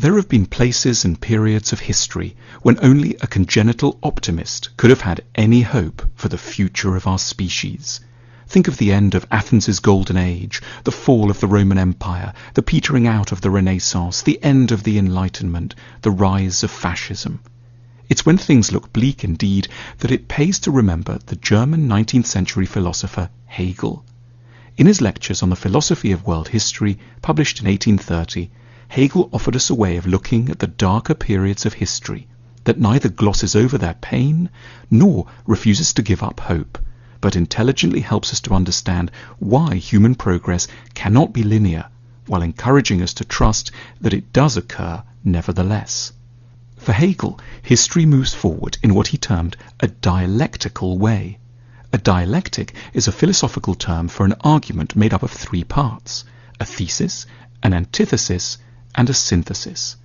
There have been places and periods of history when only a congenital optimist could have had any hope for the future of our species. Think of the end of Athens' golden age, the fall of the Roman Empire, the petering out of the Renaissance, the end of the Enlightenment, the rise of fascism. It's when things look bleak indeed that it pays to remember the German 19th century philosopher Hegel. In his lectures on the philosophy of world history, published in 1830, Hegel offered us a way of looking at the darker periods of history that neither glosses over their pain nor refuses to give up hope, but intelligently helps us to understand why human progress cannot be linear, while encouraging us to trust that it does occur nevertheless. For Hegel, history moves forward in what he termed a dialectical way. A dialectic is a philosophical term for an argument made up of three parts: a thesis, an antithesis, and a synthesis.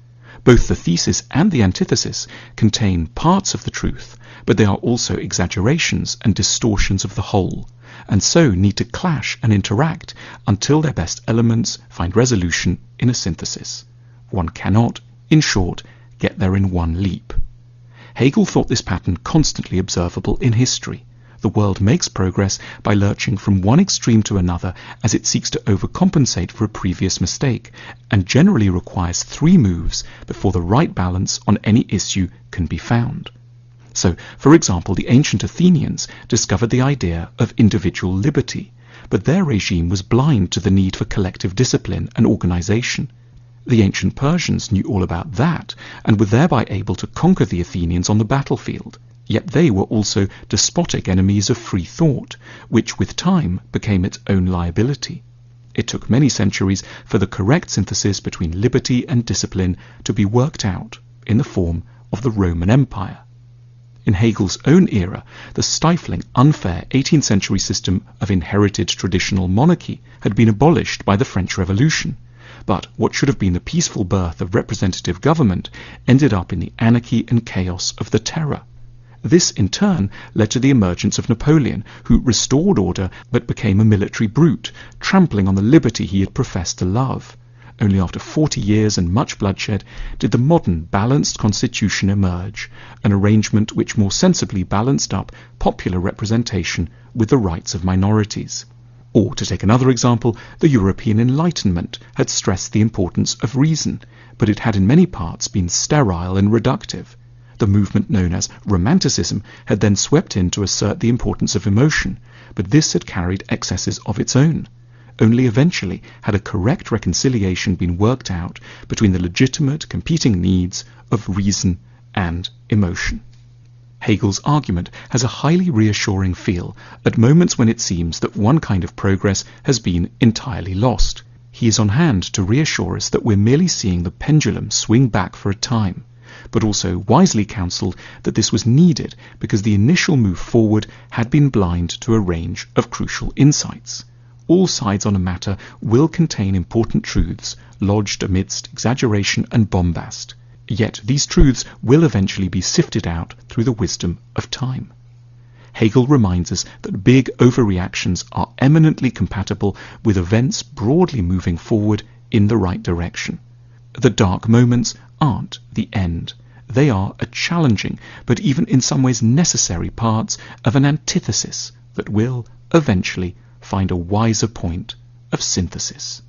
Both the thesis and the antithesis contain parts of the truth, but they are also exaggerations and distortions of the whole, and so need to clash and interact until their best elements find resolution in a synthesis. One cannot, in short, get there in one leap. Hegel thought this pattern constantly observable in history. The world makes progress by lurching from one extreme to another as it seeks to overcompensate for a previous mistake, and generally requires three moves before the right balance on any issue can be found. So, for example, the ancient Athenians discovered the idea of individual liberty, but their regime was blind to the need for collective discipline and organization. The ancient Persians knew all about that, and were thereby able to conquer the Athenians on the battlefield. Yet they were also despotic enemies of free thought, which with time became its own liability. It took many centuries for the correct synthesis between liberty and discipline to be worked out in the form of the Roman Empire. In Hegel's own era, the stifling, unfair 18th century system of inherited traditional monarchy had been abolished by the French Revolution. But what should have been the peaceful birth of representative government ended up in the anarchy and chaos of the Terror. This, in turn, led to the emergence of Napoleon, who restored order but became a military brute, trampling on the liberty he had professed to love. Only after 40 years and much bloodshed did the modern balanced constitution emerge, an arrangement which more sensibly balanced up popular representation with the rights of minorities. Or, to take another example, the European Enlightenment had stressed the importance of reason, but it had in many parts been sterile and reductive. The movement known as Romanticism had then swept in to assert the importance of emotion, but this had carried excesses of its own. Only eventually had a correct reconciliation been worked out between the legitimate competing needs of reason and emotion. Hegel's argument has a highly reassuring feel at moments when it seems that one kind of progress has been entirely lost. He is on hand to reassure us that we're merely seeing the pendulum swing back for a time, but also wisely counselled that this was needed because the initial move forward had been blind to a range of crucial insights. All sides on a matter will contain important truths lodged amidst exaggeration and bombast. Yet these truths will eventually be sifted out through the wisdom of time. Hegel reminds us that big overreactions are eminently compatible with events broadly moving forward in the right direction. The dark moments aren't the end. They are a challenging, but even in some ways necessary parts of an antithesis that will eventually find a wiser point of synthesis.